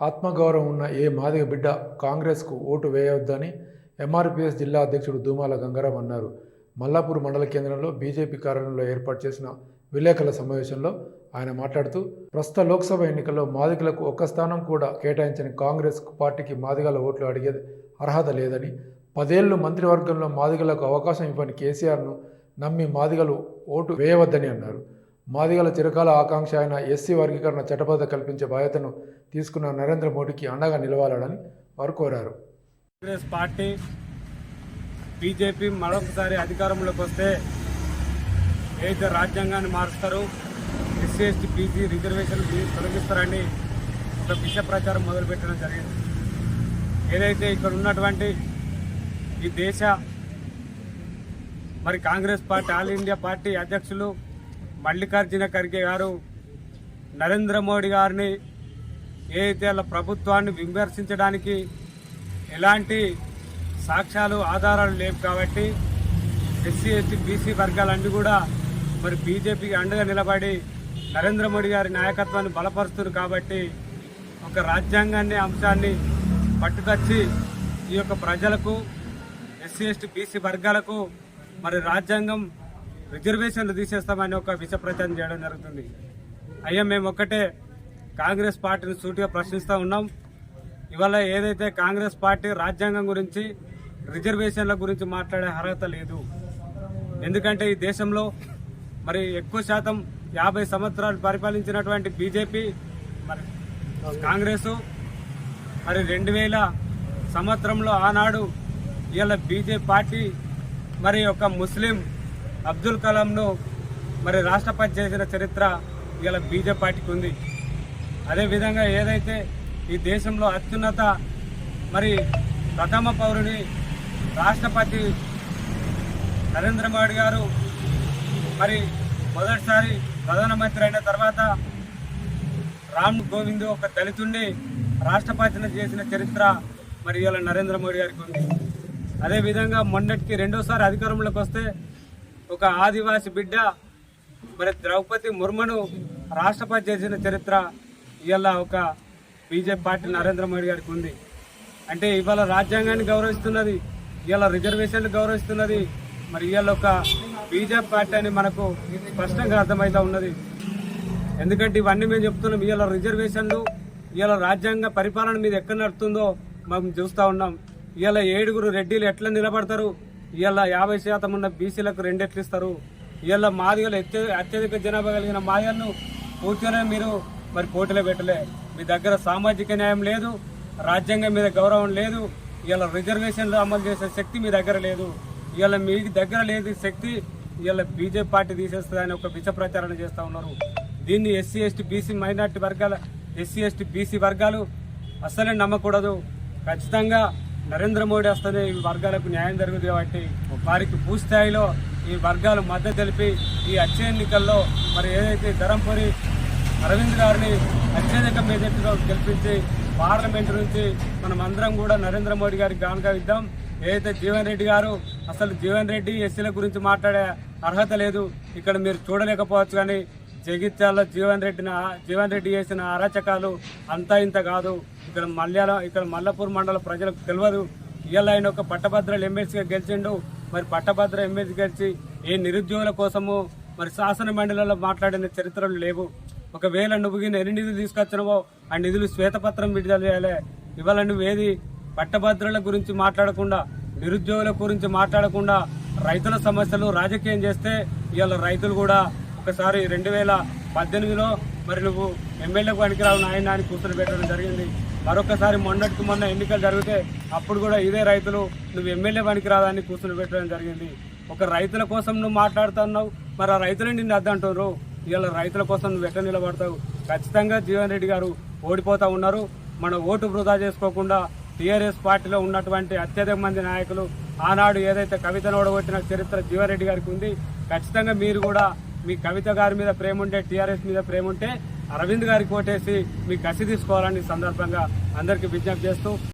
ఆత్మగౌరవం ఉన్న ఏ మాదిగ బిడ్డ కాంగ్రెస్కు ఓటు వేయవద్దని ఎంఆర్పీఎస్ జిల్లా అధ్యక్షుడు దూమాల గంగారాం అన్నారు. మల్లాపూర్ మండల కేంద్రంలో బీజేపీ కార్యాలయంలో ఏర్పాటు చేసిన విలేకరుల సమావేశంలో ఆయన మాట్లాడుతూ, ప్రస్తుత లోక్సభ ఎన్నికల్లో మాదిగలకు ఒక్క స్థానం కూడా కేటాయించని కాంగ్రెస్ పార్టీకి మాదిగల ఓట్లు అడిగే అర్హత లేదని, 10 ఏళ్లు మంత్రివర్గంలో మాదిగలకు అవకాశం ఇవ్వని కేసీఆర్ను నమ్మి మాదిగలు ఓటు వేయవద్దని అన్నారు. మాదిగల చిరకాల ఆకాంక్ష అయిన ఎస్సీ వర్గీకరణ చట్టబద్ధ కల్పించే బాధ్యతను తీసుకున్న నరేంద్ర మోడీకి అండగా నిలవాలని వారు కోరారు. కాంగ్రెస్ పార్టీ బీజేపీ మరొకసారి అధికారంలోకి వస్తే ఏదైతే రాజ్యాంగాన్ని మారుస్తారో, ఎస్సీ ఎస్టీ బీసీ రిజర్వేషన్లు తొలగిస్తారని ఒక విష ప్రచారం మొదలుపెట్టడం జరిగింది. ఏదైతే ఇక్కడ ఉన్నటువంటి ఈ దేశ Congress party all India party అధ్యక్షులు మల్లికార్జున ఖర్గే గారు నరేంద్ర మోడీ గారిని ఏదైతే వాళ్ళ ప్రభుత్వాన్ని విమర్శించడానికి ఎలాంటి సాక్ష్యాలు ఆధారాలు లేవు కాబట్టి ఎస్సీ ఎస్టీ బీసీ వర్గాలన్నీ కూడా బీజేపీకి అండగా నిలబడి నరేంద్ర మోడీ గారి నాయకత్వాన్ని బలపరుస్తున్నారు. కాబట్టి ఒక రాజ్యాంగాన్ని అంశాన్ని పట్టుకొచ్చి ఈ యొక్క ప్రజలకు ఎస్సీ ఎస్టీ బీసీ వర్గాలకు రాజ్యాంగం రిజర్వేషన్లు తీసేస్తామని ఒక విష ప్రచారం చేయడం జరుగుతుంది. అయ్యా, మేము ఒక్కటే కాంగ్రెస్ పార్టీని సూటిగా ప్రశ్నిస్తూ ఉన్నాం. ఇవాళ ఏదైతే కాంగ్రెస్ పార్టీ రాజ్యాంగం గురించి రిజర్వేషన్ల గురించి మాట్లాడే అర్హత లేదు. ఎందుకంటే ఈ దేశంలో ఎక్కువ శాతం 50 సంవత్సరాలు పరిపాలించినటువంటి బీజేపీ కాంగ్రెసు 2000 సంవత్సరంలో ఆనాడు ఇవాళ బీజేపీ పార్టీ ఒక ముస్లిం అబ్దుల్ కలాంను రాష్ట్రపతి చేసిన చరిత్ర ఇవాళ బీజేపీ పార్టీకి ఉంది. అదేవిధంగా ఏదైతే ఈ దేశంలో అత్యున్నత ప్రథమ పౌరుని రాష్ట్రపతి నరేంద్ర మోడీ గారు మొదటిసారి ప్రధానమంత్రి అయిన తర్వాత రామ్ కోవింద్ ఒక దళితుడిని రాష్ట్రపతిని చేసిన చరిత్ర ఇవాళ నరేంద్ర మోడీ గారికి ఉంది. అదేవిధంగా మొన్నటికి రెండోసారి అధికారంలోకి వస్తే ఒక ఆదివాసి బిడ్డ ద్రౌపది ముర్మును రాష్ట్రపతి చేసిన చరిత్ర ఇవాళ ఒక బీజేపీ పార్టీ నరేంద్ర మోడీ గారికి ఉంది. అంటే ఇవాళ రాజ్యాంగాన్ని గౌరవిస్తున్నది, ఇవాళ రిజర్వేషన్లు గౌరవిస్తున్నది, ఇవాళ ఒక బీజేపీ పార్టీ అని మనకు స్పష్టంగా అర్థమవుతా ఉన్నది. ఎందుకంటే ఇవన్నీ మేము చెప్తున్నాం. ఇవాళ రిజర్వేషన్లు, ఇవాళ రాజ్యాంగ పరిపాలన మీద ఎక్కడ నడుతుందో మనం చూస్తూ ఉన్నాం. ఇవాళ 7 రెడ్డిలు ఎట్లా నిలబడతారు, ఇవాళ 50% ఉన్న బీసీలకు 2 ఎట్లు ఇస్తారు. ఇవాళ మాదిగలు అత్యధిక జనాభా కలిగిన మాదిగలను పూర్తిగానే మీరు పోటీలో పెట్టలే. మీ దగ్గర సామాజిక న్యాయం లేదు, రాజ్యాంగం మీద గౌరవం లేదు, ఇవాళ రిజర్వేషన్లు అమలు చేసే శక్తి మీ దగ్గర లేదు. ఇవాళ మీ దగ్గర లేదు శక్తి, ఇవాళ బీజేపీ పార్టీ తీసేస్తుందని ఒక విష ప్రచారణ చేస్తూ ఉన్నారు. దీన్ని ఎస్సీ ఎస్టీ బీసీ మైనార్టీ వర్గాల ఎస్సీ ఎస్టీ బీసీ వర్గాలు అస్సలే నమ్మకూడదు. ఖచ్చితంగా నరేంద్ర మోడీ వస్తేనే ఈ వర్గాలకు న్యాయం జరుగుతుంది. కాబట్టి వారికి పూర్తిస్థాయిలో ఈ వర్గాలు మద్దతు తెలిపి ఈ వచ్చే ఎన్నికల్లో ఏదైతే ధరంపురి అరవింద్ గారిని అత్యధిక మెజార్టీలో గెలిపించి పార్లమెంటు నుంచి మనం అందరం కూడా నరేంద్ర మోడీ గారికి గానుగా ఇద్దాం. ఏదైతే జీవన్ రెడ్డి గారు, అసలు జీవన్ రెడ్డి ఎస్సీల గురించి మాట్లాడే అర్హత లేదు. ఇక్కడ మీరు చూడలేకపోవచ్చు, కానీ జగిత్యాలలో జీవన్ రెడ్డి చేసిన అరాచకాలు అంతా ఇంత కాదు. ఇక్కడ మల్లపూర్ మండల ప్రజలకు తెలియదు. ఇవాళ ఆయన ఒక పట్టభద్రుల ఎమ్మెల్సీగా గెలిచిండు. పట్టభద్ర ఎమ్మెల్సీ గెలిచి ఏ నిరుద్యోగుల కోసము శాసన మండలిలో మాట్లాడిన చరిత్రలు లేవు. ఒకవేళ నువ్వు ఎన్ని నిధులు తీసుకొచ్చినవో ఆ నిధులు శ్వేతపత్రం విడుదల చేయాలి. ఇవాళ నువ్వేది పట్టభద్రుల గురించి మాట్లాడకుండా, నిరుద్యోగుల గురించి మాట్లాడకుండా రైతుల సమస్యలు రాజకీయం చేస్తే ఇవాళ రైతులు కూడా ఒకసారి 2018లో నువ్వు ఎమ్మెల్యేకు పనికిరావు నాయన అని కూర్చొని పెట్టడం జరిగింది. మరొకసారి మొన్నటికి మొన్న ఎన్నికలు జరిగితే అప్పుడు కూడా ఇదే రైతులు నువ్వు ఎమ్మెల్యే పనికిరాదని కూర్చొని పెట్టడం జరిగింది. ఒక రైతుల కోసం నువ్వు మాట్లాడుతున్నావు, ఆ రైతులు నిన్ను అద్దంటున్నారు. ఇవాళ రైతుల కోసం నువ్వు ఎట్లా నిలబడతావు? ఖచ్చితంగా జీవన్ రెడ్డి గారు ఓడిపోతూ ఉన్నారు. మన ఓటు వృధా చేసుకోకుండా టీఆర్ఎస్ పార్టీలో ఉన్నటువంటి అత్యధిక మంది నాయకులు ఆనాడు ఏదైతే కవితను ఓడగొట్టిన చరిత్ర జీవన్ రెడ్డి గారికి ఉంది. ఖచ్చితంగా మీరు కూడా మీ కవిత గారి మీద ప్రేమ ఉంటే, టీఆర్ఎస్ మీద ప్రేమ ఉంటే అరవింద్ గారికి ఓటేసి మీ కసి తీసుకోవాలని సందర్భంగా అందరికీ విజ్ఞప్తి చేస్తూ